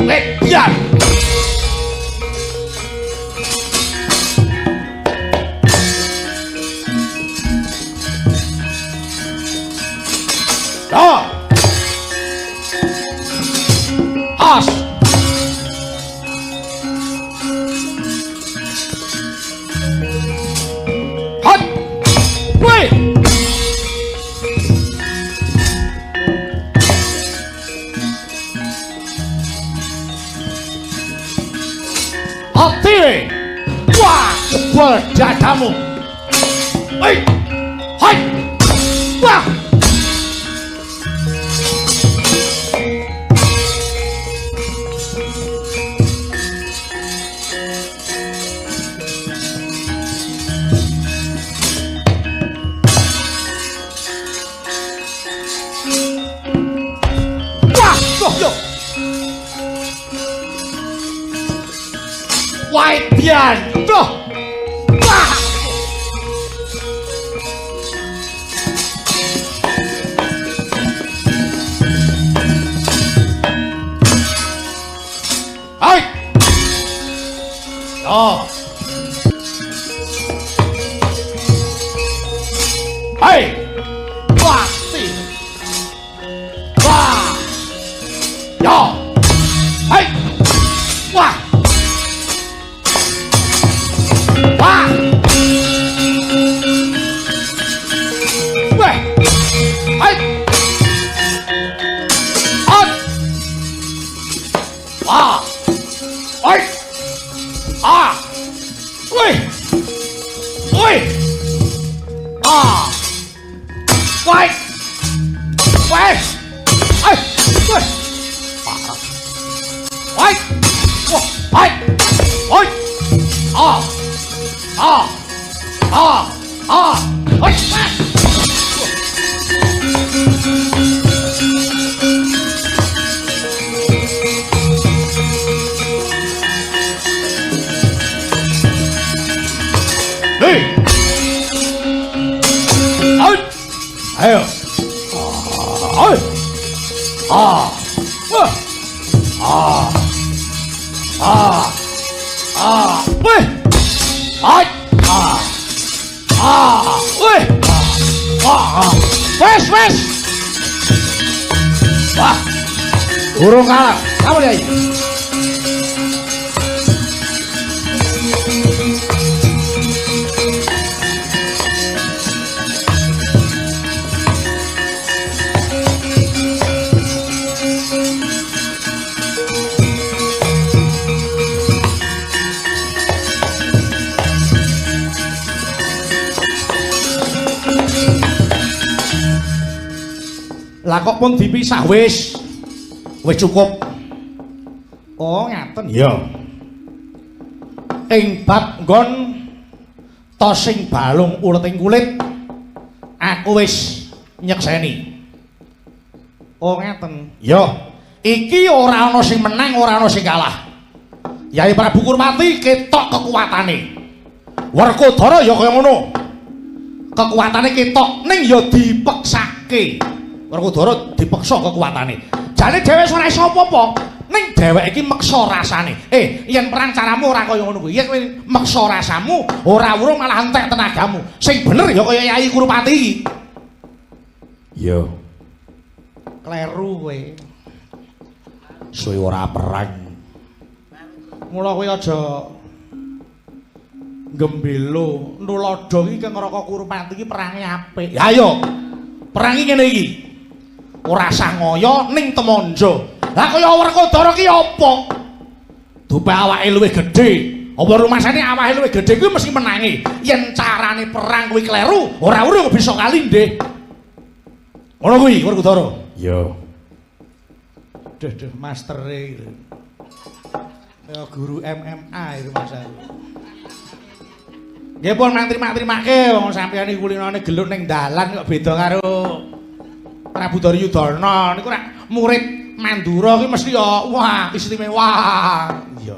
Wedian. Dah. As. Hot. Wait. Hati. Wah, jebol dadamu. Hei. Hai. Wah. Waidian, tuh, wah, hai, oh, hai, wah, si, wah, yo, hai, wah. Wah! Weh! Hai! Hot! Wah! Hai! Ah! Wih! Wih! Ah! Wih! Wih! Hai! Wih! Hai! Wah! Hai! Hai! Ah! Ah! Ah! Ah! Hoi! Hei! Hoi! Ayo! Hoi! Ah! Wah! Ah! Ah! Ah! Wih! Hai! Ah! Ah! Wih! Ah! Wes, wes! Wah! Burung kalah. Kamu lihat. Lah kok pun dipisah wis cukup. Oh ngaten ya. Ing bab nggon tosing balung uleting kulit aku wis nyekseni. Oh ngaten. Ya, iki ora ana sing menang, ora ana sing kalah. Yai Prabu Kurmati ketok kekuatane. Werkodara ya kaya ngono. Kekuatane ketok ning ya dipeksake. Werkodara dipeksa kekuatane. Jane dhewe ora iso apa-apa, ning dheweke iki meksa rasane. Yen perang caramu ora kaya ngono kuwi. Yen kowe meksa rasamu, ora urung malah entek tenagamu. Sing bener ya kaya Yai Kurupati iki. Yo. Kleru kowe. Suwe ora perang. Mula kowe aja gembelo, nulodo iki kang Raka Kurupati iki perange apik. Ya ayo. Perang iki ngene iki. Ora sah ngoyo ning temanja. Lah kaya Werkodara ki apa? Dupe awake luwih gedhe. Apa rumasane awake luwih gedhe kuwi mesti menangi. Yen carane perang kuwi kleru, ora urung bisa kalindih. Ngono kuwi Werkodara. Iya. Duh mastere iki. Ya guru MMA iki Mas. Nggih pun mantri-mantrimake wong sampeyan iki kulinane gelut ning dalan kok beda karo Prabu Duryudana niku rak murid Mandura ki mesti ya wah istimewa. Iya.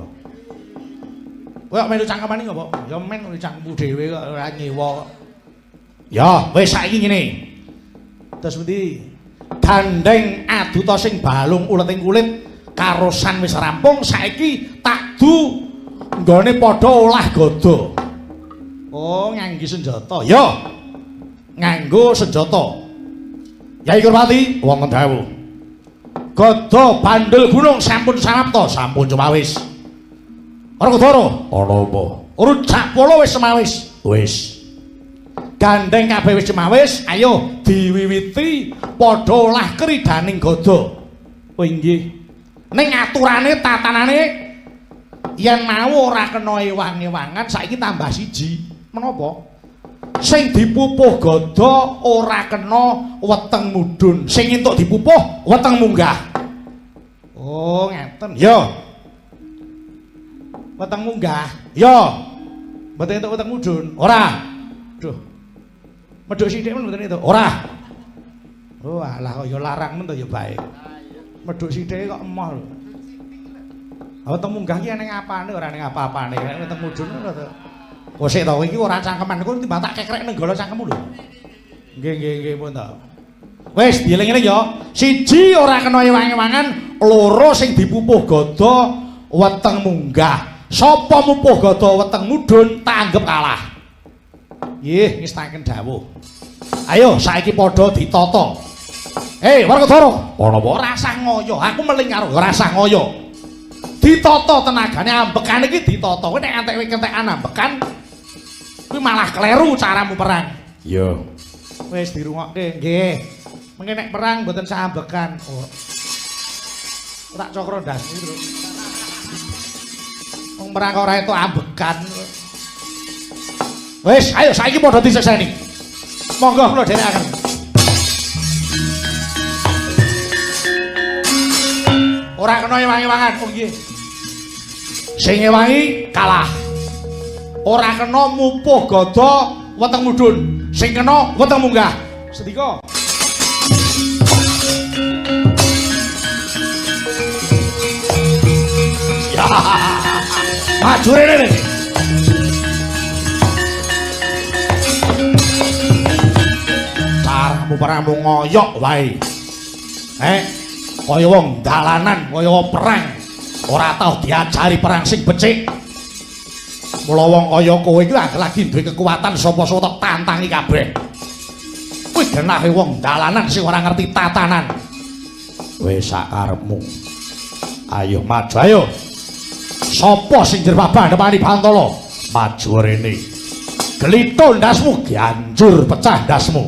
Kowe kok melu cangkemane apa? Ya men cangkemmu dhewe kok ora nyewa. Ya, wis saiki ngene. Terus pundi? Gandeng aduta sing balung uleting kulit karosan wis rampung, saiki tak du nggone padha olah gada. Oh, nganggo senjata. Ya. Nganggo senjata. Yai Kurmati, wonten dawuh. Gada bandel gunung sampun samapta, sampun cemawis. Werkudara, ana apa? Urut Japala wis semawis. Wis. Gandeng kabeh wis cemawis, ayo diwiwiti padha olah kridaning gada. Oh inggih. Ning aturane tatanane yen mau ora kena ewang-ewangan saiki tambah siji. Menapa? Sing dipupuh gada ora kena weteng mudhun. Sing entuk dipupuh weteng munggah. Oh, ngeten. Ya. Weteng munggah. Ya. Mboten entuk weteng mudhun. Ora. Duh. Medhuk sithik men mboten entuk. Ora. Oh, alah kok ya larang men to ya bae. Medhuk sithik kok emoh lho. Weteng munggah ki ning apane ora ning apa-apane. Weteng mudhun ora. Oh sik to iki ora cangkeman kok timbang tak kekrek ning gala cangkemmu lho. Nggih pun to. Wis dieling-eling ya. Siji ora kena ewang-ewangan, loro sing dipupuh gada weteng munggah. Sapa mupuh gada weteng mudhun tak anggap kalah. Nggih, ngestaken dawuh. Ayo saiki padha ditata. Werkudara, ana apa? Ora usah ngoyo. Aku meling karo ora usah ngoyo. Ditata tenagane ambekan iki ditata. Kowe nek antek kentekan ambekan kuwi malah kleru caramu perang. Iya. Wis dirungokke, nggih. Mengke nek perang mboten sambekan. Oh. Tak cokro ndas iki, Tru. Wong perang ora entuk ambekan. Wis, ayo saiki padha disekseni. Monggo kula dherekaken. Ora kena ewang-ewangan, oh nggih. Sing ewangi kalah. Ora kena mupuh gada weteng mudhun, sing kena weteng munggah. Sedika. Ya. Maju rene. Caramu paramu ngoyok wae. Kaya wong dalanan, kaya wong perang. Ora tau diajari perang sing becik. Mula wong kaya kowe iki lagi duwe kekuatan sapa-sapa tok tantangi kabeh. Kuwi genahe wong dalanan sing ora ngerti tatanan. Wis sakarepmu. Ayo maju ayo. Sapa sing jerbabah depani Bantala? Maju rene. Glithuk ndasmu ganjur pecah ndasmu.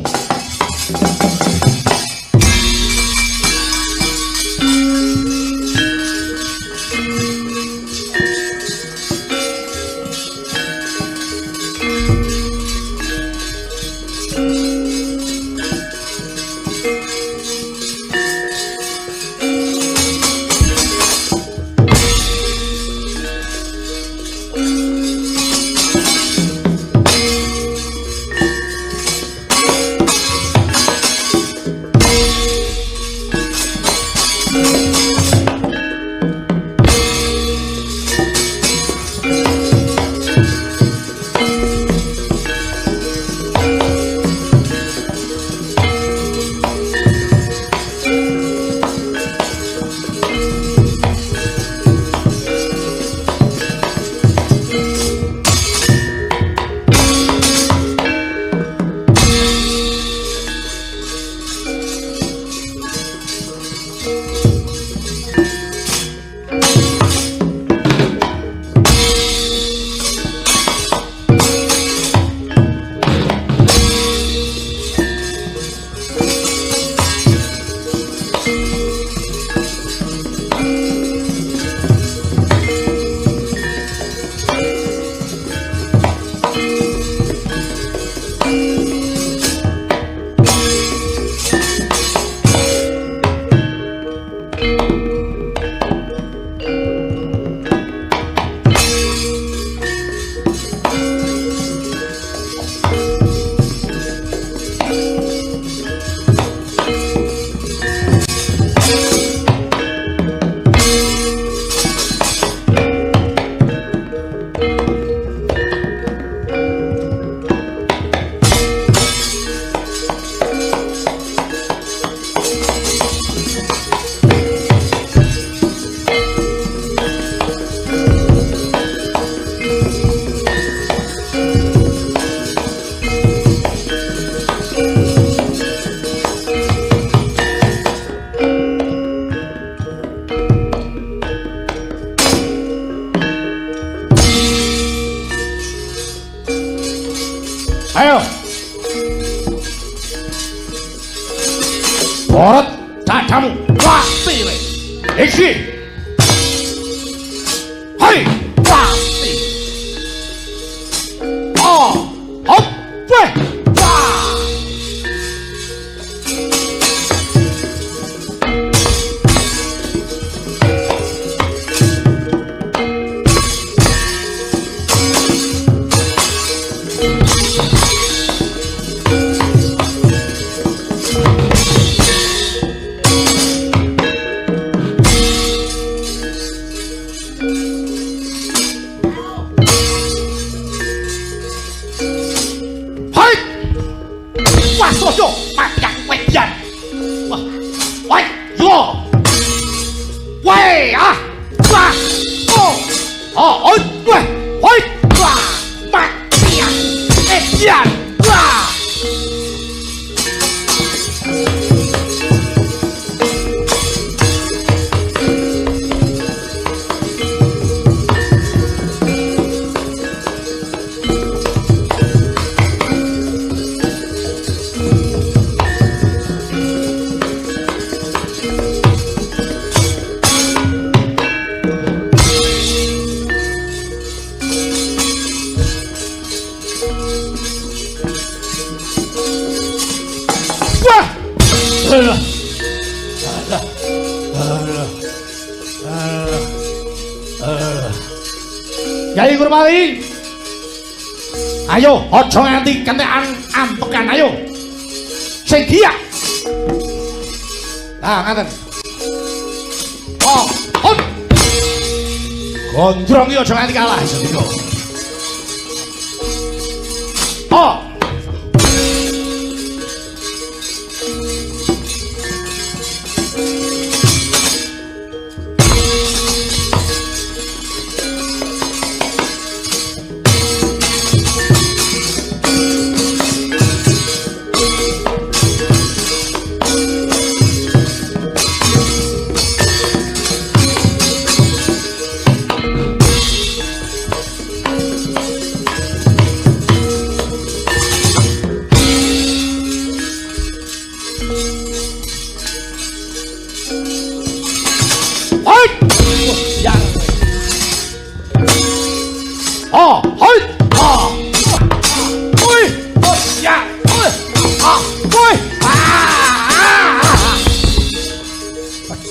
Barat dadamu pasti kowe. Iki. Hai, pasti. Oh, hop, weh. Yai Gurmadi, ayo, ojo nganti kentekan ampekan, ayo, sing giyak. Nah, ngaten. Oh, hop. Gondrong iki ojo nganti kalah sedika. Oh.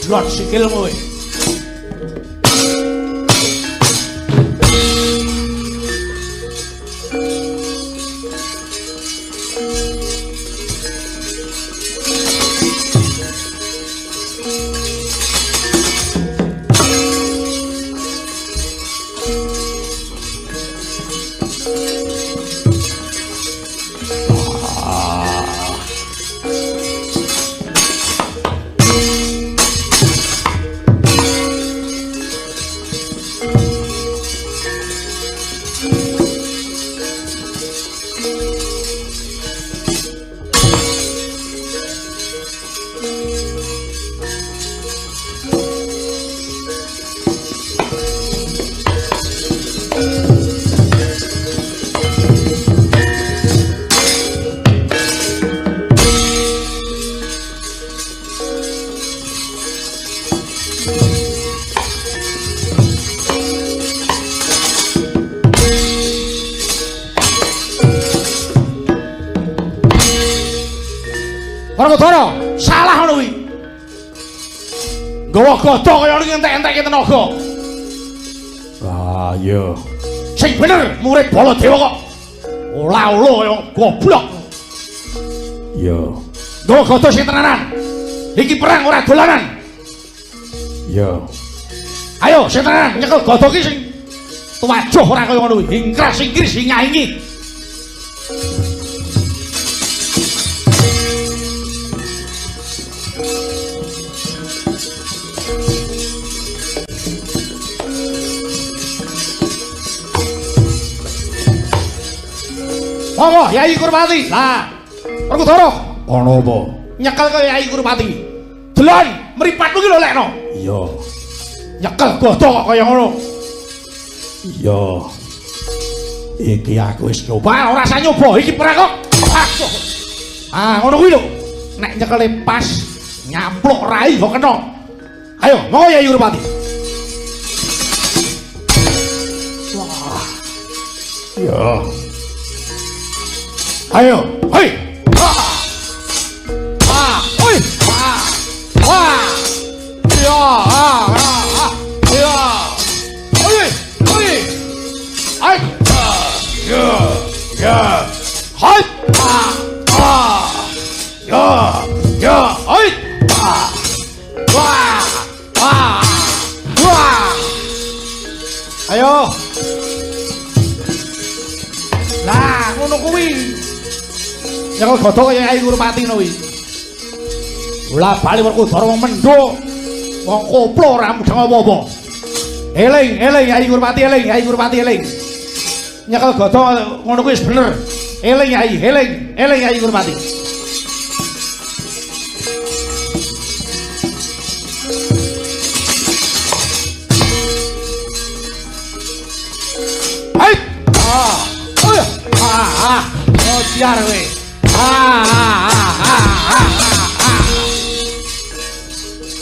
Dot sikilmu. Werkudara, salah ngono kuwi. Nggawa gada kaya ngene entek-entekke tenaga. Ah iya. Sing bener murid Baladewa kok. Olah-olah kaya goblok. Iya. Nggawa gada sing tenanan. Iki perang ora dolanan. Iya. Ayo sing tenanan nyekel gada iki sing tuwajuh ora kaya ngono kuwi. Ingkras-ingkris ingahingi. Monggo Yai Gurmadi. Lah, Werkudara, ana apa? Nyekel kaya Yai Gurmadi. Delon, mripatmu ki lho lekno. Iya. Nyekel gada kok kaya ngono. Iya. Iki aku wis nyoba, ora usah nyoba. Iki perang kok. Ah, ngono kuwi lho. Nek nyekele pas nyampluk rai kok kena. Ayo, mau Yai Gurupati. Wah. Ya. Ayo, hei. Oi. Wah. Ya, ya. Oi. Ai. Ya. Hai. Ya. Ai. Wah. Ayo. Lah, ngono kuwi. Ya kok godho kaya Yai Gurupati ngono kuwi. Bola bali Werkudara wong mendho. Wong koplo ora mudeng apa-apa. Eling Yai Gurupati eling. Nyekel godho ngono kuwi wis bener. Eling Yai Gurupati. Hai. Oh, siar we.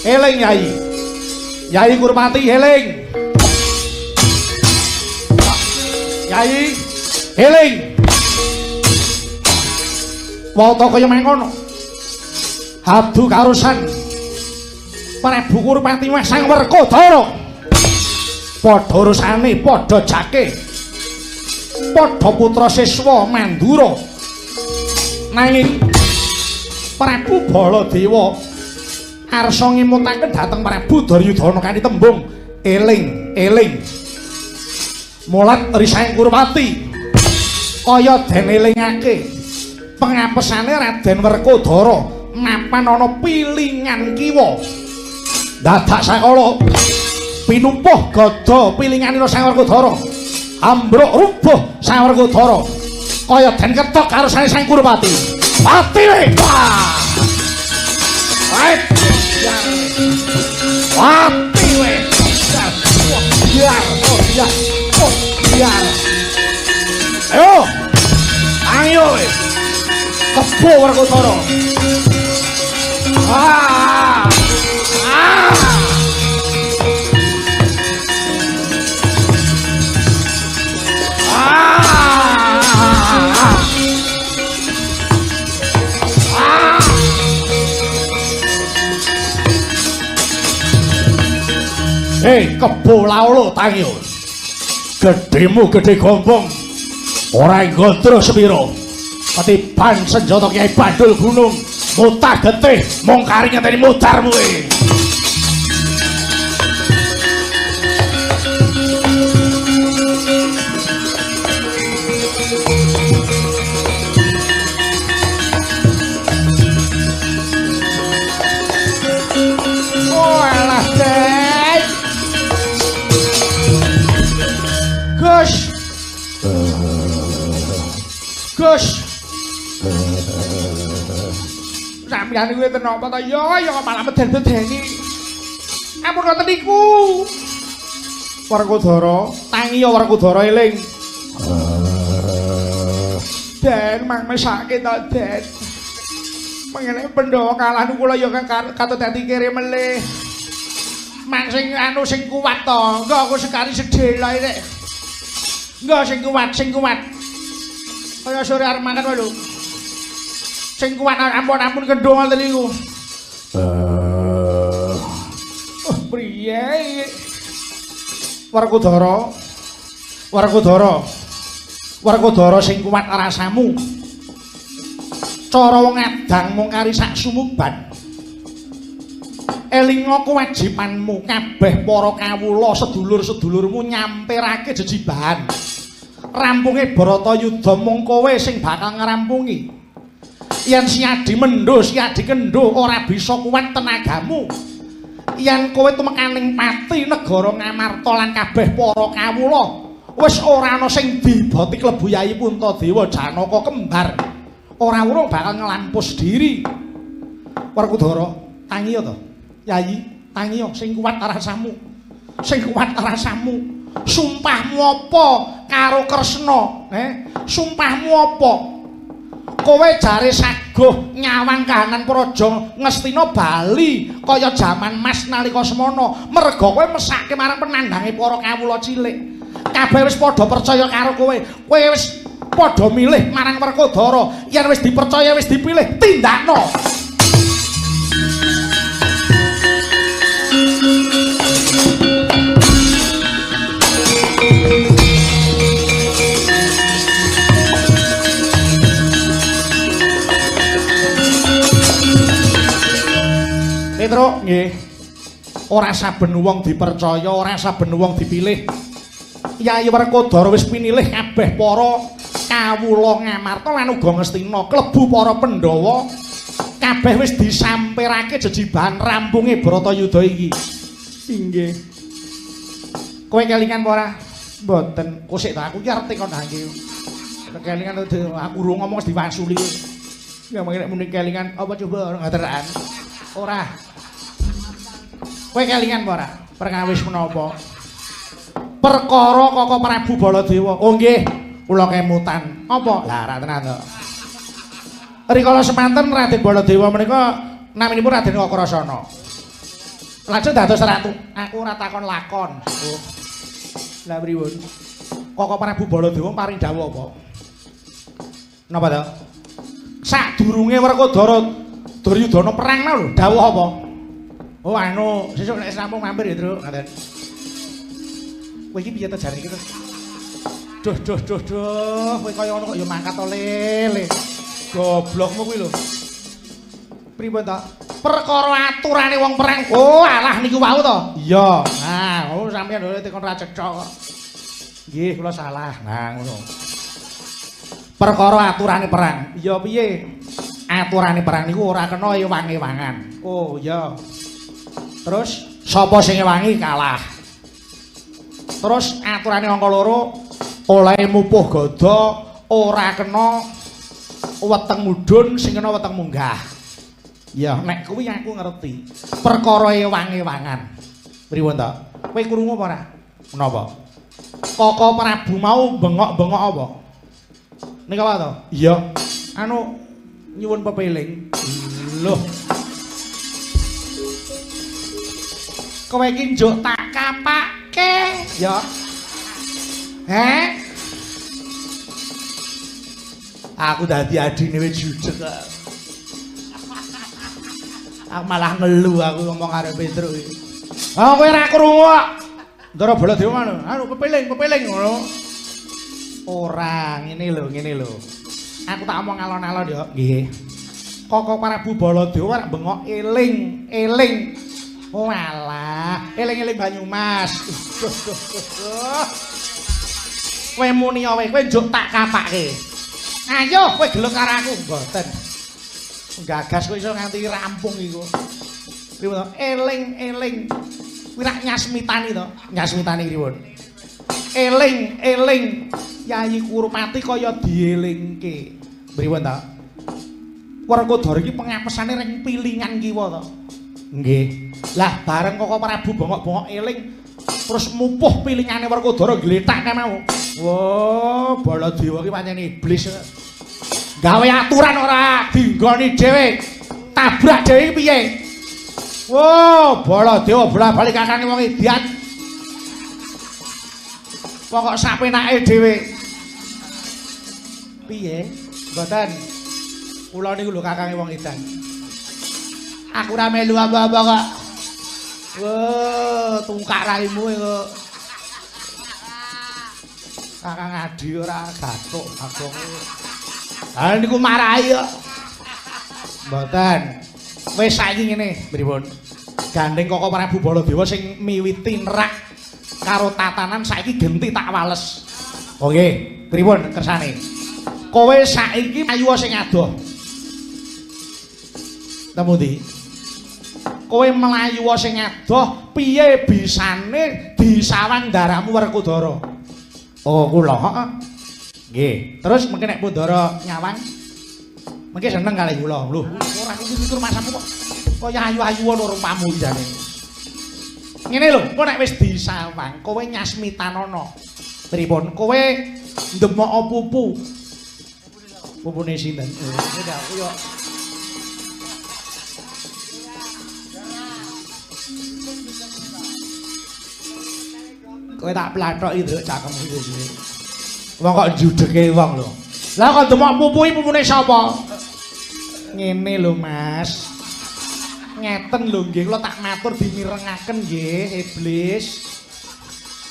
Eling Yai Gurupati eling. Yai eling. Wata kaya mengkono. Adu karusan Prabu Gurupati wis sang Werkudara. Padha urusane, padha jake. Padha putra siswa Mandura. Nanging Prabu Baladewa arsa ngimutaken dhateng Prabu Duryudana kanthi tembung eling. Mulat Risang Gurupati kaya den elingake pengapesane Raden Werkudara mapan ana pilingan kiwa. Dadak sakala pinumpuh gada pilinganira Sang Werkudara. Ambruk rubuh Sang Werkudara kaya den ketok karo Sang Gurupati. Pati we. Pati we. Ya. Ayo we. Kebo Werkudara. Hei, kebo laulo tangi. Gedemu gede gombong. Ora nggodro sepiro. Ketiban senjata Kyai Bandul Gunung. Mutah getih mung kari ngenteni mudarmu kuwi. Gus. Sampeyan kuwi ten apa ta ya malah medel-medeni. Ampun ngoten niku. Werkudara, tangi ya Werkudara eling. Den mang mesake ta Den. Mengene Pandhawa kalah niku kula ya katut dadi kere melih. Mang sing sing kuat to, engko aku sekali sedhel ae rek. Engko sing kuat. Kaya sore arep makan wae lho. Sing kuat ampun kendho ngoten niku. Priye? Werkudara sing kuat rasamu. Cara wong edan mung kari sak sumuban. Elinga kewajibanmu kabeh para kawula sedulur-sedulurmu nyampirake jejibahan. Rampunge Bharatayuda mung kowe sing bakal ngrampungi. Yen siadi mendho, siadi kendho ora bisa kuat tenagamu. Yen kowe tumekaning pati negara Ngamarta lan kabeh para kawula wis ora ana sing diboti klebu Yai Puntadewa Janaka kembar. Ora urung bakal nglampus diri. Werkudara, tangi ya to. Yai, tangi ya sing kuat rasamu. Sumpahmu apa karo Kresna? Sumpahmu apa? kowe jare saguh nyawang kahanan praja Ngastina bali kaya jaman Mas nalika semana merga kowe mesake marang penandhange para kawula cilik kabeh wis padha percaya karo kowe wis padha milih marang Werkudara yen wis dipercaya wis dipilih tindakno. Petro, nggih. Ora saben wong dipercaya, ora saben wong dipilih. Yayi Werkudara wis pinilih kabeh para kawula Ngamarta lan uga Ngastina, klebu para Pandhawa. Kabeh wis disampirake jejibahan rampunge Bratayuda iki. Inggih. Kowe kelingan apa ora? Mboten. Kok sik ta aku ki arep tekan nang iki. Kelingan aku urung ngomong wis diwasuli. Ya mengene muni kelingan apa coba ngateran. Ora. Kowe kelingan apa ora? Perkawis menapa? Perkara Kaka Prabu Baladewa. Oh nggih, kula kemutan. Apa? Lah ra tenan to. Rikala semanten Raden Baladewa menika naminipun Raden Kakrasana. Lajeng dados ratu. Aku ora takon lakon. Oh. Lah pripun? Kaka Prabu Baladewa paring dawuh apa? Napa to? Sadurunge Werkudara Duryudana perang lho, dawuh apa? Oh anu, sesuk nek sampun mampir ya, Tru, ngaten. Kowe iki piye to jare iki to? Duh, kowe kaya ngono kok ya mangkat to lele. Goblokmu kuwi lho. Pripun to? Perkara aturane wong perang. Oh, alah niku wau to? Iya. Nah, oh sampeyan lho tekon ra cecok kok. Nggih, kula salah. Nah, ngono. Perkara aturane perang. Iya piye? Aturane perang niku ora kena ewangi-wangan. Oh, iya. Terus sapa sing ewangi kalah. Terus aturane angka loro oleh mupuh gada ora kena weteng mudhun sing kena weteng munggah. Ya, nek kuwi aku ngerti. Perkara ewangi-wangan. Pripun to? Kowe krungu apa ora? Menapa? Kaka Prabu mau bengok-bengok apa? Nika apa to? Iya. Anu nyuwun pepeling. Loh. Kowe iki njuk tak kapake, ya. Aku dadi adine wis jujeg kok. Aku malah ngelu aku ngomong karo Petro iki. Ah kowe ora krungu kok. Ndara Baladewa ngono. Anu pepeling ngono. Ora, ngene lho. Aku tak omong alon-alon ya. Nggih. Kaka Prabu Baladewa arep bengok eling. Oh alah, eling-eling Banyumas. Kowe muni wae, kowe njuk tak kapake. Ayo kowe gelem karo aku, mboten. Gagas kowe iso nganti rampung iku. Pripun to? Eling. Kuwi rak nyasmitani to. Nyasmitani pripun? Eling. Yayi Kurupati kaya dielingke. Pripun to? Werkudara iki pengapesane ring pilingan kiwa to. Nggih. Lah bareng Kaka Prabu bongok-bongok eling terus mupuh pilingane Werkudara gletak mau. Wah, Baladewa iki pancen iblis. Gawe aturan ora dinggoni dhewe. Tabrak dhewe iki piye? Wah, Baladewa bola-bali kakane wong idian. Pokok sapenake dhewe. Piye? Mboten. Kula niku lho kakange wong edan. Aku ora melu apa-apa kok. Wah, tungkak raimu kok. Kakang Adi ora gathuk agong. Ah niku marahi kok. Mboten. Wis saiki ngene, pripun? Gandeng Kaka Prabu Baladewa sing miwiti nerak karo tatanan saiki genti tak wales. Oh nggih, pripun kersane? Kowe saiki ayu sing adoh. Temu ndi? Kowe mlayu sing adoh piye bisane disawang darahmu Werkudara? Oh kula, heeh. Nggih. Terus mengke nek Pandara nyawang mengke seneng kalih kula. Lho, ora mikir masamu kok kaya ayu-ayu ana rupamu jane. Ngene lho, kok nek wis disawang, kowe nyasmitanana. Pripun? Kowe ndemok pupu. Pupune sinten? Ya aku yo. Kowe tak plathoki nduk cakemmu iki sini. Wong kok judeke wong lho. Lah kok demok pupune sapa? Ngene lho Mas. Ngeten lho nggih kula tak matur dimirengaken nggih iblis.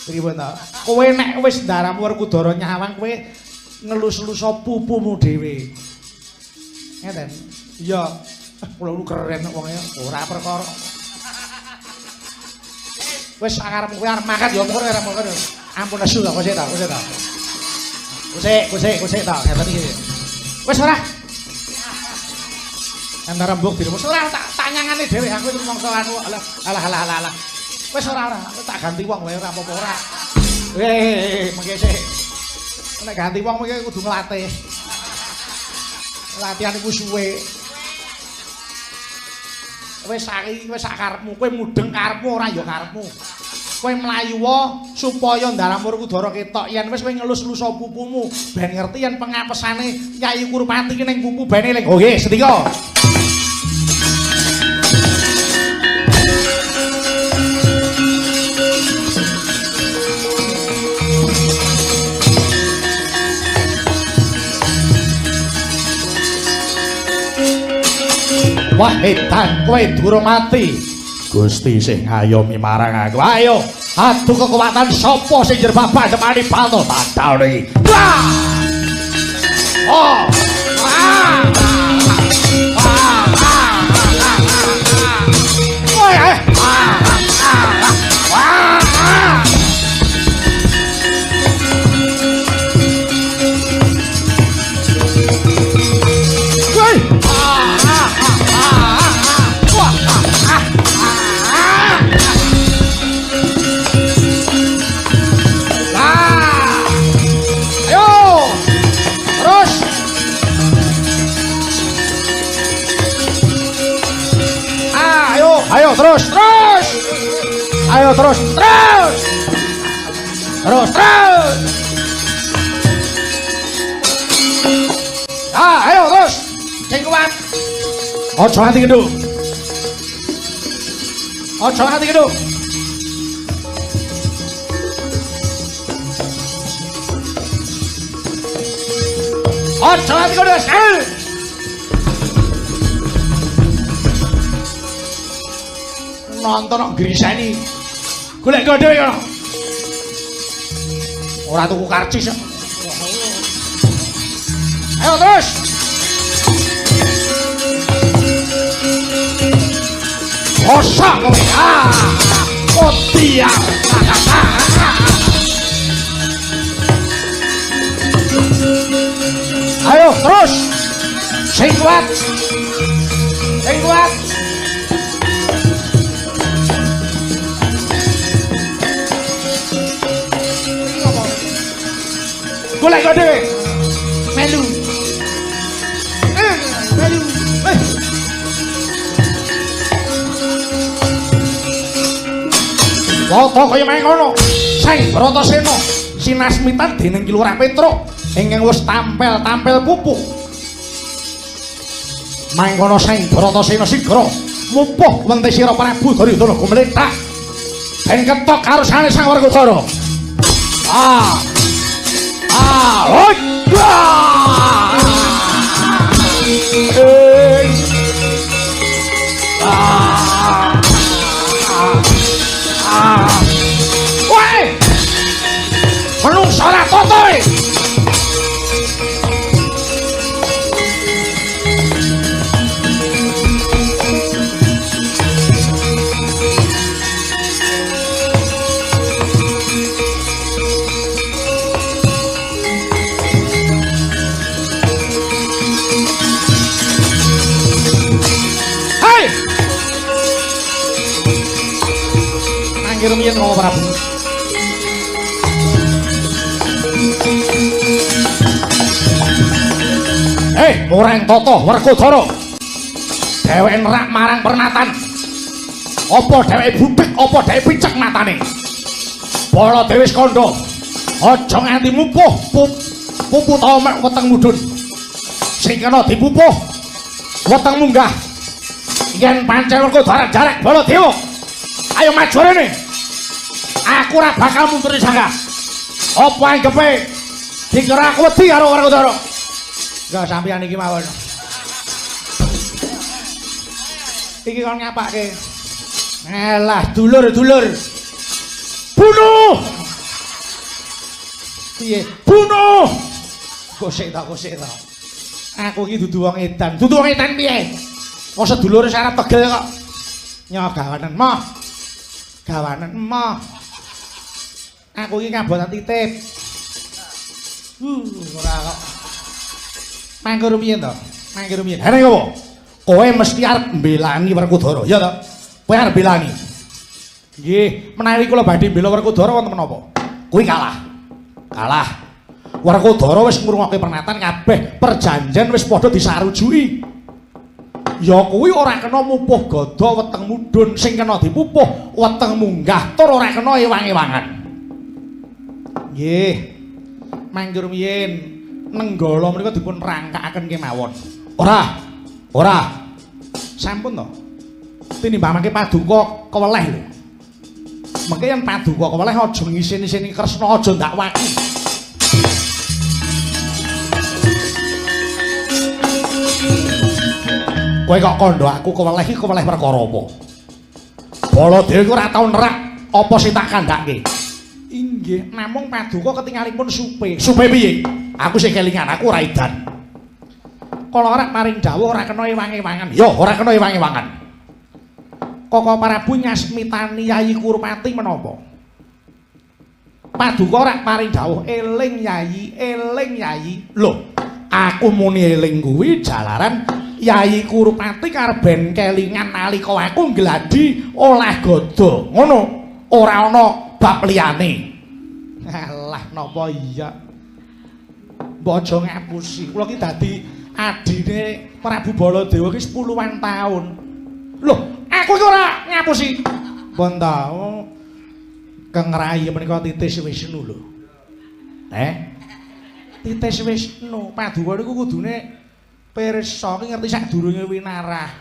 Pripun ta? Kowe nek wis ndaramu Werkudara nyawang kowe ngelus-eluso pupumu dhewe. Ngeten. Iya. Kula lu keren wonge ora perkara. Wis sakarepmu kowe arep makan ya monggo arep makan. Ampun asu ta, kosek ta. Kusik ta, ngeten iki. Wis ora. Antara mbok diremu ora tak nyangane dhewe aku itu mongso aku alah. Wis ora tak ganti wong wae ora apa-apa ora. Mengke sik. Nek ganti wong mengke kudu nglatih. Latihan iku suwe. Wis sakarepmu, kowe mudeng karepmu ora ya karepmu. Kowe mlayu wae supaya ndaram Werkudara ketok yen wis kowe ngelus-eluso pupumu ben ngerti yen pengapesane Yayi Kurupati ki ning pupu ben eling. Oh nggih, setika. Wah edan kowe durung mati. Gusti sing ngayomi marang aku. Ayo, adu kekuatan sapa sing jerbabah demani bato tadal iki. Oh. Terus. Ayo terus. Ayo terus. Sing kuat. Ojo nganti gedung. Ojo nganti gedung. Nonton kok griseni. Golek dhewe kono. Ora tuku karcis. Ayo terus. Osak kowe. Kotia. Ayo terus. Sing kuat. Golek dhewe. Melu. Foto kaya main ngono. Sang Bratasena sinasmitan dening Ki Lurah Petruk ingkang wis tampil pupuh. Mangkono Sang Bratasena sigra mupuh wente sira Prabu Duryudana gumlethak. Ben ketok karo sanesang Werkudara. Woi, menungso ora totoe. Rumiyin Rama Prabu. Orang Tata Werkudara. Dheweke nerak marang pernatan. Apa dheweke butek, apa dheweke picek matane. Bala Dewi Skanda. Aja nganti mupuh pupu ta mek weteng mudhun. sing kena dipupuh weteng munggah yen pancen Werkudara jarek Baladewa ayo maju rene aku ora bakal mundur sangga apa anggepe dikira aku wedi karo Werkudara enggak sampeyan iki mawon iki kon ngapake elah dulur-dulur bunuh piye bunuh kosek ta aku iki dudu wong edan piye kok sedulure syarat tegel kok gawanen moh aku iki ngabotan titip ora kok manggur piye to hene opo kowe mesti arep mbelani Werkudara ya to kowe arep belani nggih menawi kula badhe mbela Werkudara wonten menapa kuwi kalah Werkudara wis ngrungokke pernatan kabeh perjanjian wis padha disarujuki ya kuwi ora kena mupuh gada weteng mudhun sing kena dipupuh weteng munggah tur ora kena ewang-ewangan nggih manggur miyin nenggala menika dipun rangkakaken kemawon ora sampun to tinimbangake paduka keweleh lho mengke yen paduka keweleh aja ngisin-isini Kresna aja ndakwaki kowe kok kandha aku keweleh iki keweleh perkara apa Baladewa ora tau nerak apa sing tak kandhake inggih namung paduka ketingalipun supe piye aku sing kelingan aku ora edan kala arek maring dawuh ora kena ewang-ewangan ya ora kena ewang-ewangan Koko Prabu nyasmitani Yayi Kurupati menapa paduka ora maring dawuh eling Yayi lho aku muni eling kuwi jalaran Yayi Kurupati karben kelingan nalika aku ngladi oleh gada ngono ora ana bab liyane alah napa iya mbok aja ngapusi kula ki dadi adine Prabu Baladewa ki 10-an taun lho aku ki ora ngapusi pun ta Kang Rai menika titis Wisnu lho titis Wisnu paduka niku kudune pirsa ki ngerti sadurunge winarah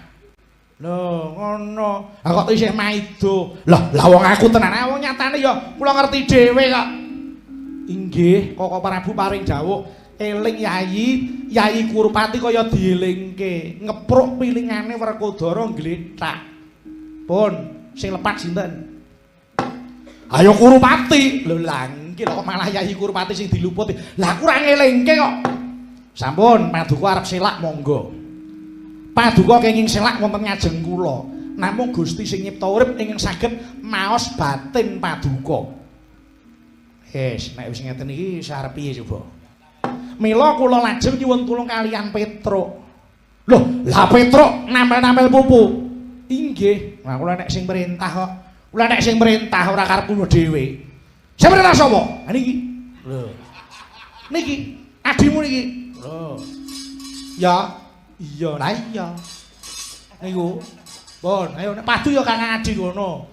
lho ngono kok isih maido lah wong aku tenan wong nyatane ya kula ngerti dhewe kok inggih Koko Prabu paring dawuh eling Yayi Kurupati kaya dielingke ngepruk pilingane Werkudara nglethak pun sing lepat sinten ayo Kurupati lho lah iki kok malah Yayi Kurupati sing diluputi lah kurang elingke kok sampun paduka arep selak monggo paduka kenging selak wonten ngajeng kula namung Gusti sing nyipta urip ingkang saged maos batin paduka nek wis ngeten iki sarep piye coba mila kula lajeng nyuwun tulung kaliyan Petruk lho lah Petruk nampel-nampel pupu inggih nah kula nek sing perintah kok kula nek sing perintah ora karep kula dhewe sing perintah sapa niki lho niki adimu niki lho ya iya lah iya niku pun ayo nek padu ya Kang Adi ngono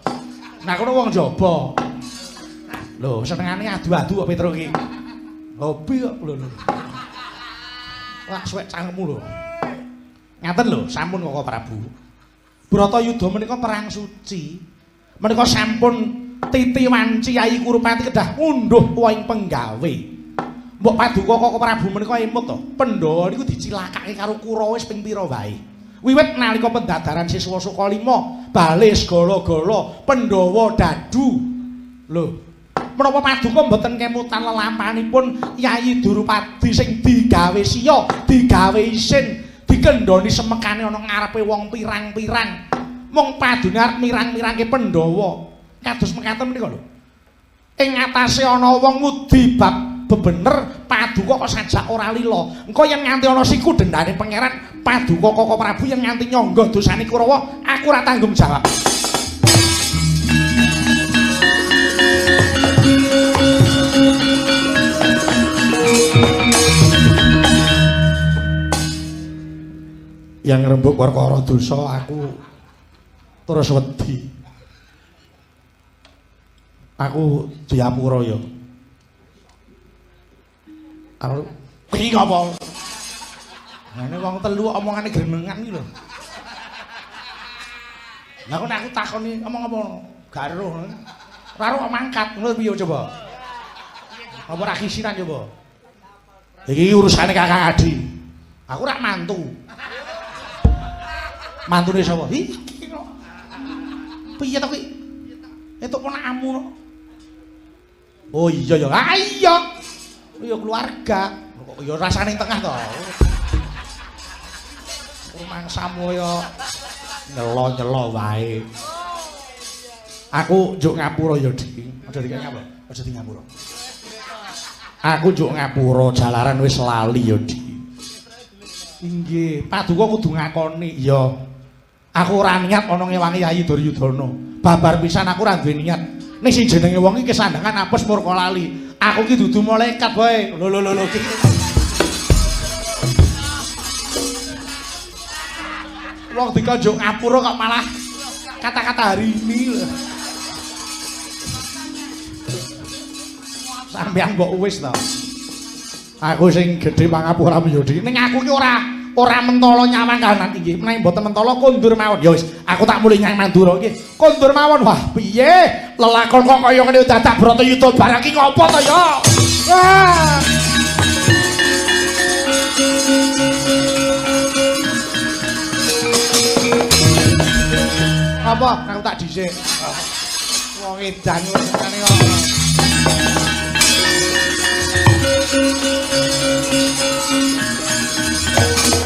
nah kono wong jaba lho senengane adu-adu kok Petruk iki hobi kok lho wah suwek cangkemmu lho ngaten lho sampun Koko Prabu Bratayuda menika perang suci menika sampun titi wanci Yayi Kurupati kedah ngunduh waing penggawe mbok paduka Koko Prabu menika emut to Pandhawa niku dicilakake karo Kurawa wis ping pira wae wiwit nalika pendadaran siswa Sukalima bali segala-gala Pandhawa dadu lho menapa paduka mboten kemutan lelampahanipun Yayi Durupadi sing digawe siya digawe isin dikendhoni semekane ana ngarepe wong pirang-pirang mung padune arep mirang-mirangke Pandhawa kados mekaten menika lho ing atase ana wong ngudi bab bebener paduka kok sajak ora lila engko yen nganti ana siku dendane pangeran paduka Koko Prabu yen nganti nyangga dosane Kurawa aku ora tanggung jawab yang rembug perkara dosa aku terus wedi aku diapura ya karo iki apa Ngene wong telu omongane grenengan iki lho. Lah kok aku takoni omong apa gak eruh. Ora kok mangkat ngono piye coba? Apa ra kisinan coba? Iki urusane Kakang Adi. Aku rak mantu. Mantune sapa? Iki kok. Piye to kuwi? Entuk ponakmu no. Oh iya ya. Ah iya. Ya keluarga. Kok ya rasane tengah to. Rumangsamu ya nyelo-nyelo wae. Aku njuk ngapura ya, Dik. Aja dik ngapa? Aja dik ngapura. Aku njuk ngapura jalaran wis lali ya, Dik. Inggih, Paduka kudu ngakoni. Iya. Aku ora niat ana ngewangi Yayi Duryudana. Babar pisan aku ora duwe niat. Ning sing jenenge wong iki kesandangan apes murka lali. Aku ki dudu malaikat wae. Lho iki. Wong dikonjuk ngapura kok malah kata-kata hari ini lho. Sampeyan mbok wis to. Aku sing gedhe pangapura yo Dik. Ning aku ki ora mentala nyawang kahanan iki. Menawi mboten mentala kondur mawon. Ya wis, aku tak mulih nyang Mandura iki. Kondur mawon. Wah, piye? Lelakon kok kaya ngene dadak Bratayuda barang iki ngopo to ya? Wah. Apa? Aku tak dhisik. Wong edan wis ngene kok.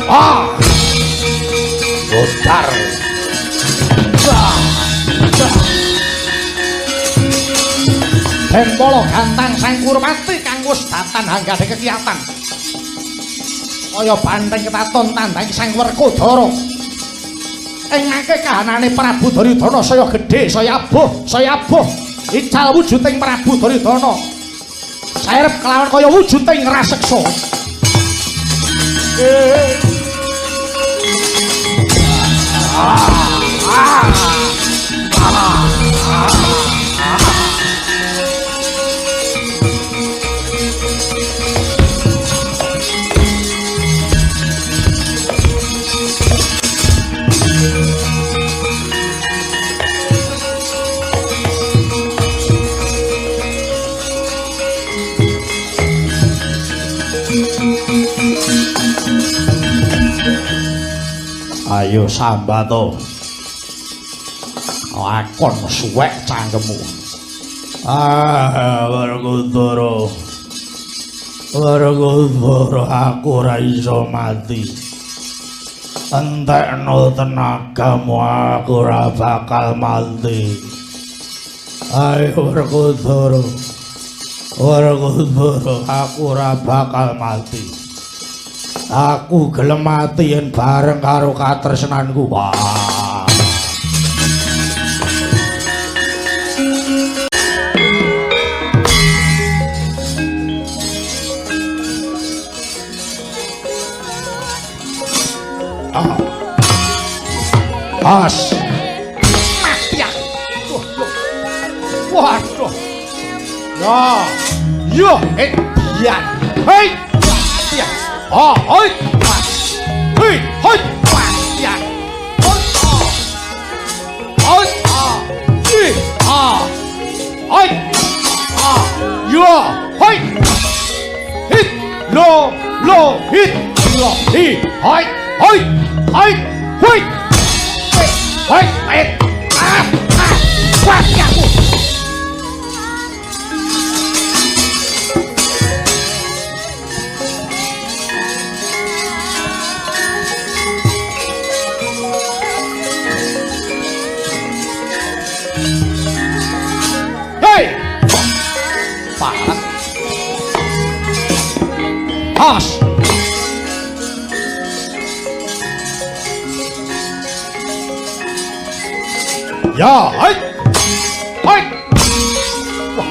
Ah! Botar. Dempolo gantang Sang Kurmati kang wis datan hanggane kekiyatan. Kaya banteng ketaton tandang Sang Werkudara. Ing ngake kahanane Prabu Duryudana saya gedhe, saya abuh. Ical wujuding Prabu Duryudana. Saerep kelawan kaya wujuding raseksa. Ayo sambato. Lakon suwek cangkemmu. Werkudara. Werkudara aku ora iso mati. Entekno tenagamu aku ora bakal mati. Ayo Werkudara. Werkudara aku ora bakal mati. Aku gelem mati yen bareng karo katresnanku. Wah. As. Mati aku. Waduh. Ya. Yo, dian. Hei. Ya. Oh, hoi, hoi, hoi, ya, hoi, hoi, hoi, yo, hoi, hit, lo, hit, lo, hoi, hoi, hoi, hoi, hoi, kuat ya aku. As. Ya, hai. Hai. Wah,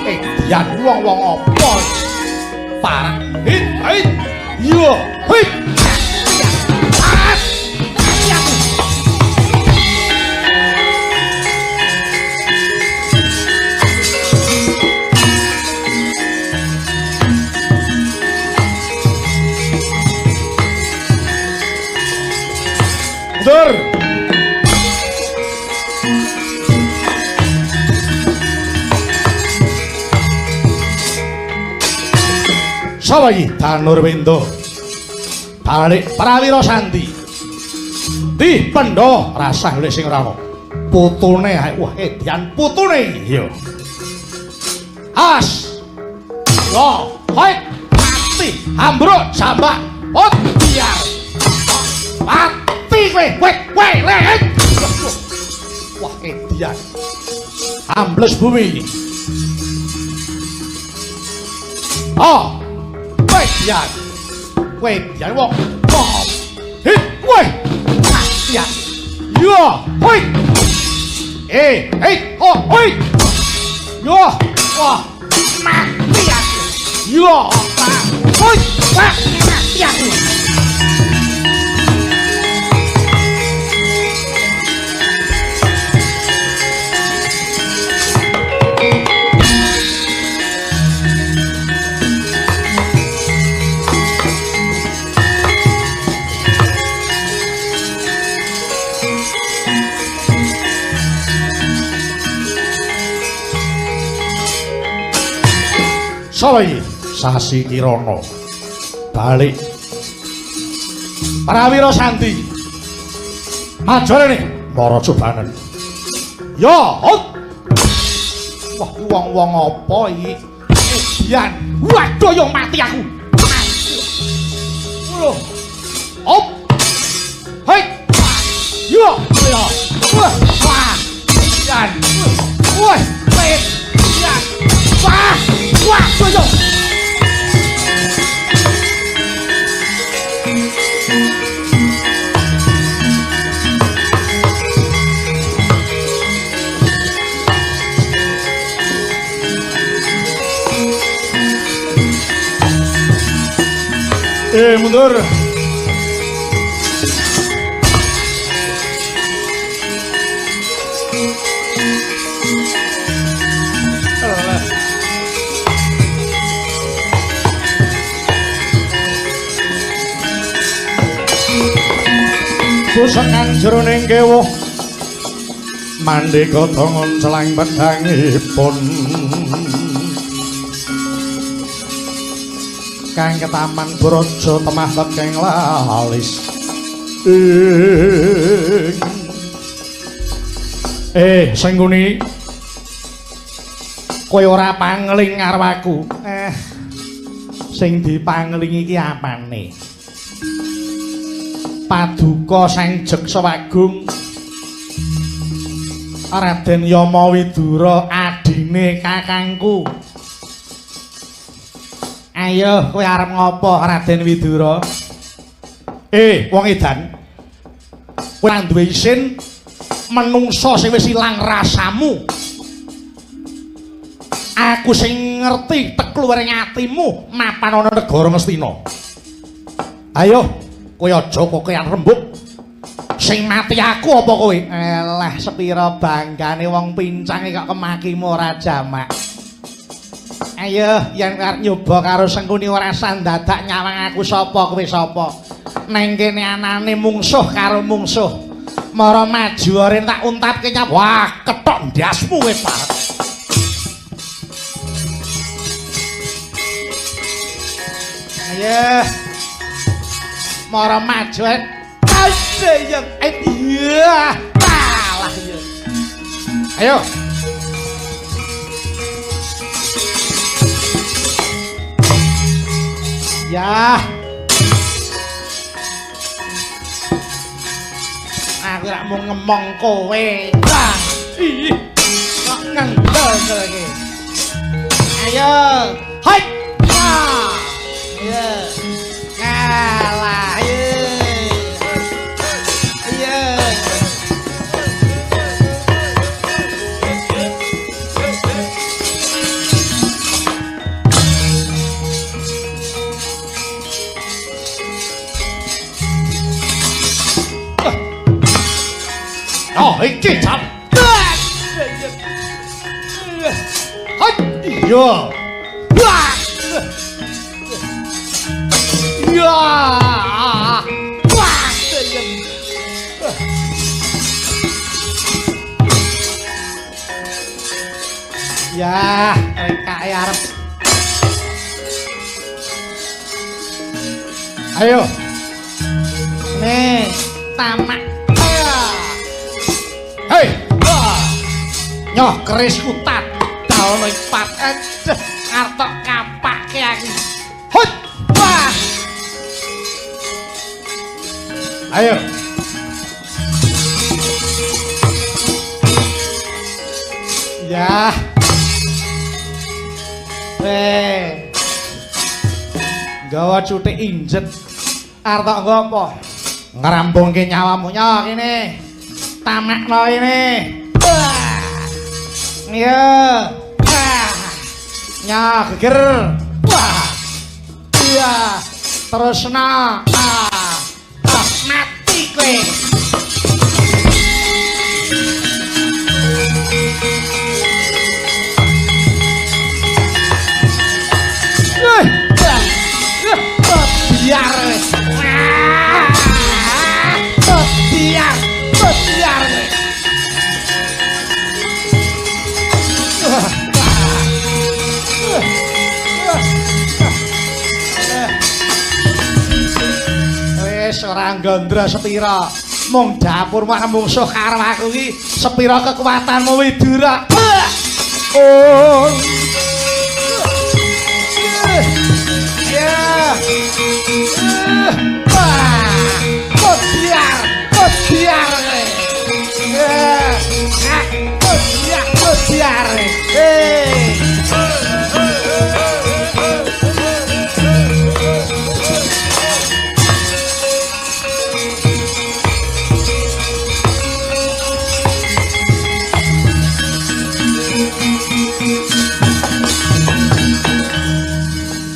yan wong apa? Parah. Hit, hai. Yo, hai. As. Sawayi Danur Windo balik Prawira Sandi di Pendho rasah lho sing ora putune wah edian putune ya as yo hoi mati ambruk jambak ot biar mati kowe le wah edian ambles bumi oh Wedian, wedian wong, hit, weh, wedian, yo, hoi, oh, hoi, yo, wah, wedian, yo, hoi, wedian. Sawayi Sasi Kirana balik Prawira Sandi majane para cobanen ya wah wong-wong apa iki edian waduh yo mati aku lho op hei yo yo wah edian wah edian wah wah yo mundur pusengan jroning kewuh mandika tangon celang pedhangipun kang ketaman brojo temah tekeng lalis Sengguni kowe ora pangling karo aku sing dipangling iki apane Paduka Sang Jaksawagung Raden Yama Widura adine kakangku ayo kowe arep ngopo Raden Widura wong edan kowe ora duwe isin menungso sing wis ilang rasamu aku sing ngerti tekluwering atimu mapan ana negara Ngastina ayo kowe aja kokean rembug sing mati aku apa kowe elah sepira banggane wong pincang kok kemakimu ora jamak ayo yen arep nyoba karo Sengkuni ora sandadak nyawang aku sapa kowe sapa neng kene anane mungsuh karo mungsuh mara maju ora tak untapke nyap wah ketok ndasmu kowe Pak ayo mara maju ayo iya kalah ayo ya aku rak mau ngemong kowe wah ih kok ngendel iki ayo hai ayo kalah ayo oh iki cap hai yo wah ya wah Ya, kae arep. Ayo. Nih, tamak. Hei. Nyoh kerisku tak daono ipat. Artok kapake aku. Hut. Wah. Ayo. Ya. Gawa cutik injet. Artok ngopo? Ngrambungke nyawamu nyoh kene. Tamakno ini. Iya. Nyoh geger. Wah. Iya. Terusna. Mati kowe. Biar wis ora gondra sepira mung dapur mak mungsuh karo aku iki sepira kekuatanmu Widura. Oh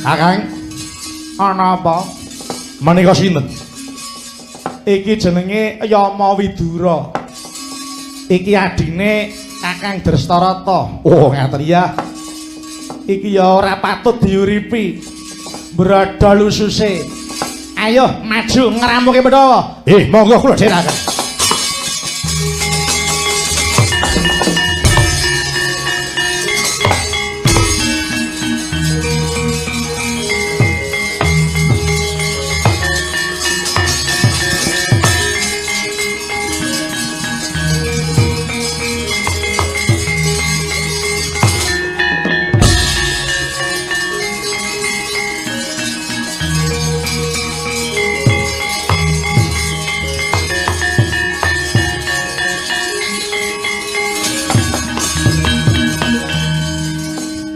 Kakang, ana apa? Menika sinten? Iki jenenge Yama Widura. Iki adine Kakang Drestarata. Oh, ngaten ya. Iki ya ora patut diuripi. Bradal ususe. Ayo maju ngramuke Pandhawa. Monggo kula dherekaken.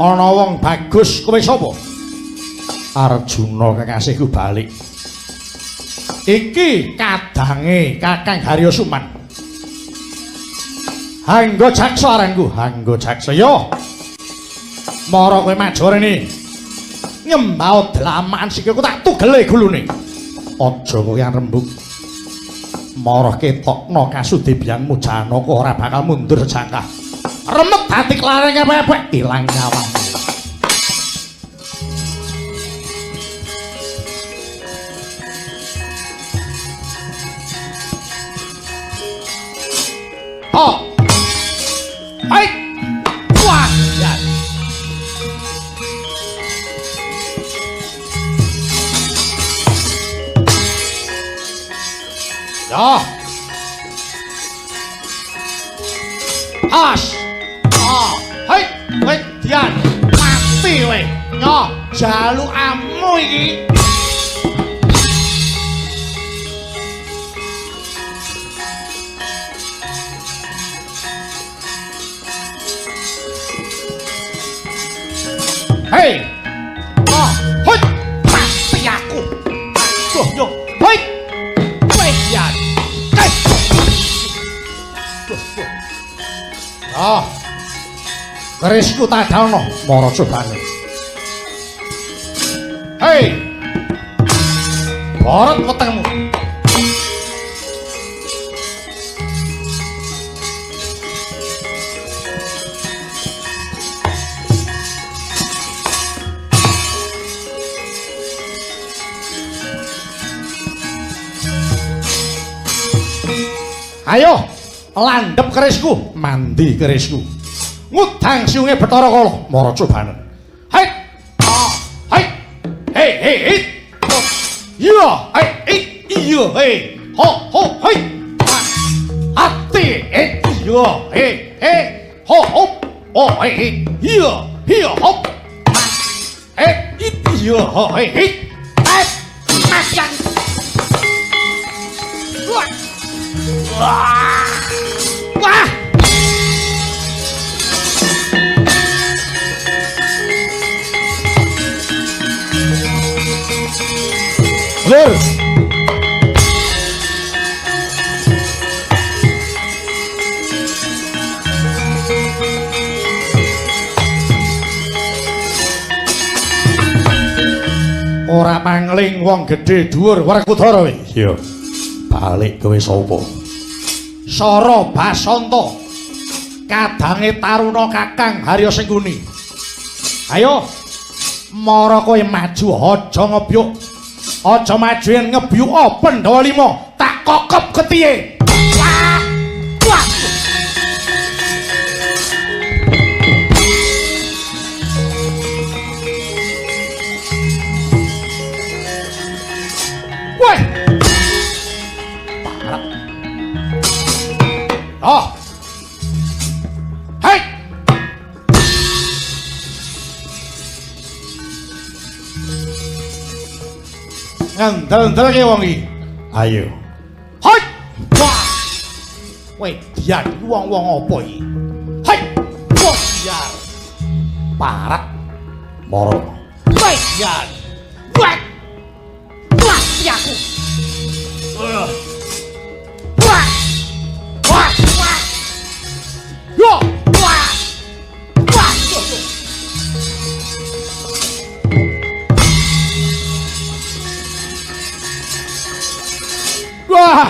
Ana wong bagus kowe sapa? Arjuna kekasihku balik. Iki kadange Kakang Harya Suman. Hangga jaksa aranku, hangga jaksa yo. Mara kowe maju rene. Nyembau dlamaan sikilku tak tugele gulune. Aja kowe rembug. Mara ketokno kasudebyangmu Janaka ora bakal mundur sejangkah. Remet hati klareng apa-apa ilang nyawamu. Oh. Hai. Wah, ya. Ya. As. Hei, kowe dian mati kowe. Nyoh, jalukamu iki. Hei. Hoi, mati aku. Aduh, yo. Hoi. Kowe dian. Hei. Oh. Kerisku tak daono mara cobane. Hei. Barat wetengmu. Ayo, landhep kerisku, mandi kerisku. ngutang siunge Bathara Kala mara cobanen. Hai. Hai. Hei hei. Iya, hai iya hei. Ho ho hei. Ati iya hei hei. Ho ho. Oh hei iya iya ho. Iya ho hei. Makan. Wah. Wah. Lur. Ora mangling wong gedhe dhuwur Werkudara kowe. Iya. Balik kowe sapa? Sara Basanta. Kadange taruna Kakang Harya Sengkuni. Ayo. Mara kowe maju aja ngebyuk. Aja maju yen ngebyuk Pandhawa 5 tak kokop getihe. Wah. Wah. Woi. Parah. Oh. Hei. Ngandel-ndelke wong iki. Ayo. Hei. Wah. Weh, dian wong-wong apa iki? Hei. Wah, dian. Parah. Moro. Weh, dian. Wah. Wah, aku. Wah. Wah. Wah. Yo. Wah. Wah. Wah. Wah. Wah.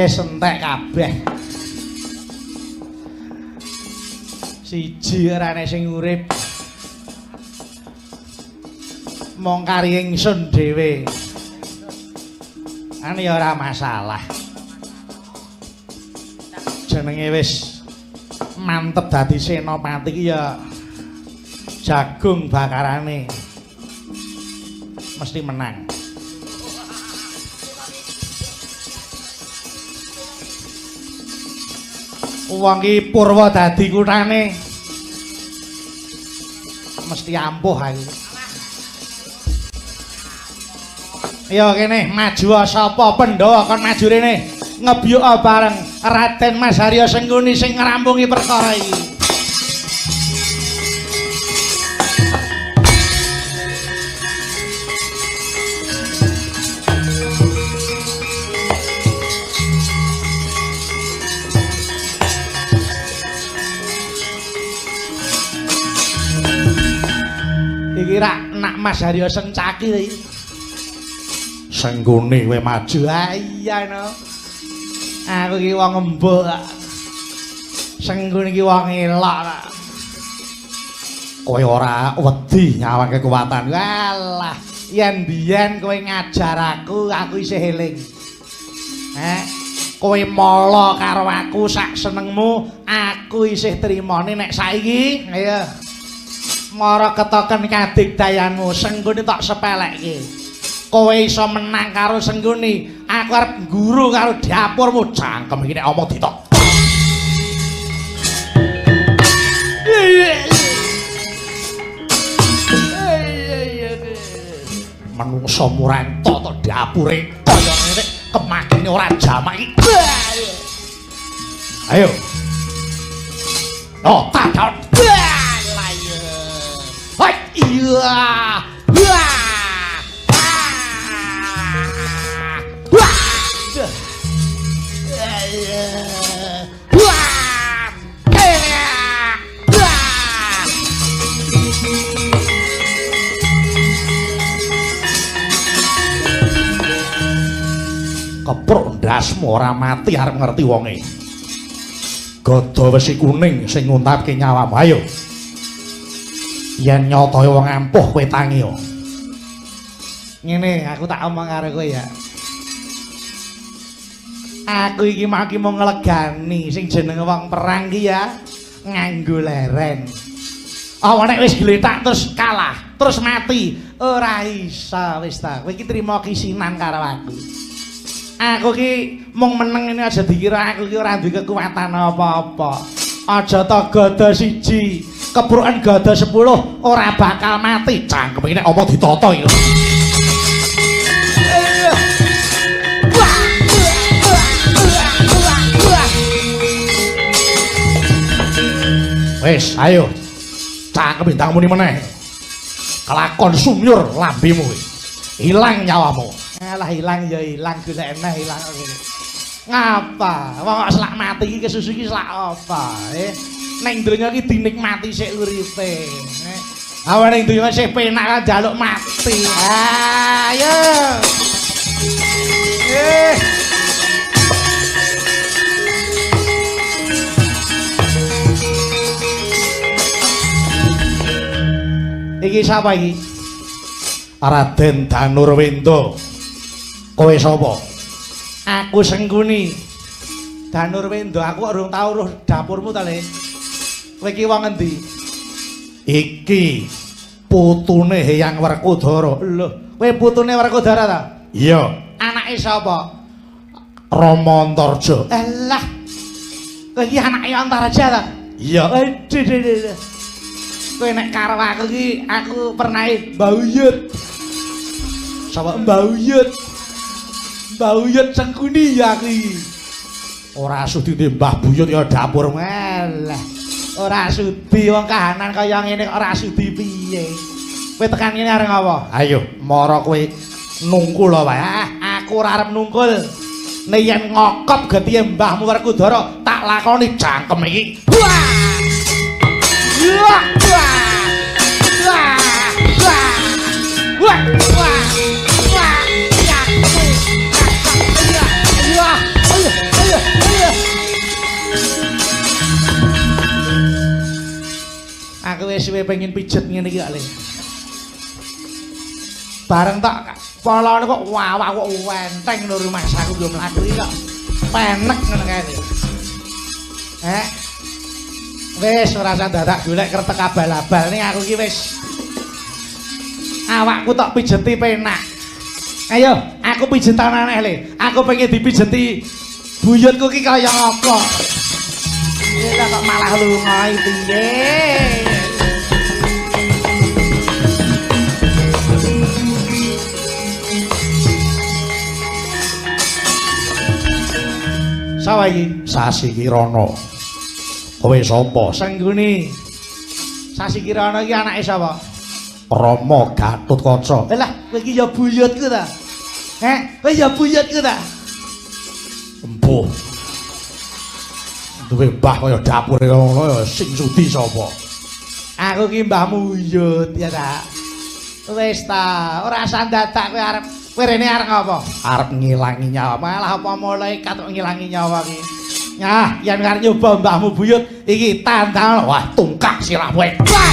Sentek kabeh. Siji arane sing urip. Mong kari ingsun dhewe. Ani ora masalah. Jenenge wis mantep dadi senopati iki ya jagung bakarane mesti menang. Wong iki Purwa dadi kutane mesti ampuh aku. Ya kene maju sapa Pandhawa kon maju rene ngebyuk bareng Raden Mas Harya Sengkuni sing ngrampungi perkara iki. Iki rak nak Mas Harya Sencaki iki. Sengkuni kowe maju. Ah iya no. Aku iki wong embuk. Sengkuni iki wong elok. Kowe ora wedi nyawang kekuatan. Walah, yen biyen kowe ngajar aku isih eling. Kowe mala karo aku sak senengmu, aku isih trimane nek saiki. Ayo. Mara ketoken kadigdayanmu, Sengkuni tak sepelekke. Kowe iso menang karo Sengkuni, aku arep guru karo dapurmu. Cangkem iki nek omong ditok. Manungsa muranta to dapure kaya ngene kemakine ora jamak iki. Ayo. Oh, tak. Hai, iya. ndasmu ora mati arep ngerti wonge. Gada wesi kuning sing nguntapke nyawamu. Ayo. Yen nyotoe wong ampuh kowe tangi yo. Ngene aku tak omong karo kowe ya. Aku iki mau nglegani sing jenenge wong perang ki ya nganggo leren. Apa nek wis gletak terus kalah, terus mati, ora iso wis ta. Kowe iki trima kisinan karo aku. Aku ki mung meneng ini aja dikira aku ki ora duwe kekuatan apa-apa. Aja ta gada siji, kebrokan gada 10 ora bakal mati. Cangkem iki nek apa ditata iki. Wes, ayo. Cangkem bintang muni meneh. Kelakon sumyur lambemu kuwi. Hilang nyawamu. Alah hilang ya hilang golek eneh hilang ngene. Ngapa? Wong kok selak mati iki kesusu iki selak apa? Ning donya iki dinikmati sik uripe. Awan ning donya sik penak kan njaluk mati. Ayo. Iki sapa iki? Raden Danurwenda. Kowe sapa? Aku Sengkuni. Danurwenda, aku urung tau roh dapurmu ta, Le. Kowe iki wong endi? Iki putune Hyang Werkudara. Lho, kowe putune Werkudara ta? Iya. Anake sapa? Rama Antarja. Alah. Kowe iki anake Antarja ta? Iya. Aduh. Kowe nek karo aku iki aku pernah mbauyut. Sapa mbauyut? Mbauyut Sengkuni ya aku iki. Ora sudi Mbah Buyut ya dapur malah. Ora sudi wong kahanan kaya ngene kok ora sudi piye. Kowe tekan kene arep apa? Ayo, mara kowe nungkul wae. Aku ora arep nungkul. Nek yen ngokop getihe Mbahmu Werkudara tak lakoni jangkem iki. Wah! Wah! Wah! Wah! Wah! Wah! Aku wis suwe pengen pijet ngene iki kok, Le. Bareng tak polone kok wawak kok wenteng lho rumah saku yo mlaku iki kok. Penek ngono kae. Wis ora usah dadak golek kretek abal-abal ning aku iki wis awakku tok pijeti penak. Ayo, aku pijetan aneh, Le. Aku pengen dipijeti buyutku ki kaya apa. Iya kok malah lunga piye. Sawa iki? Sasi Kirana. Kowe sapa? Sengkuni. Sasi Kirana iki anake sapa? Rama Gatotkaca. Lah, kowe iki ya buyutku ta? Kowe ya buyutku ta? Empuh. Duwe mbah kaya dapur kaya ngono ya sing sudi sapa? Aku ki mbahmu Buyut ya ta. Wis ta, ora usah dadak kowe arep kowe rene arep ngopo? Arep ngilangi nyawa. Malah apa malaikat kok ngilangi nyawa ki. Nah, yen arep nyoba mbahmu Buyut iki tandang wah tungkak sirah kowe. Wah.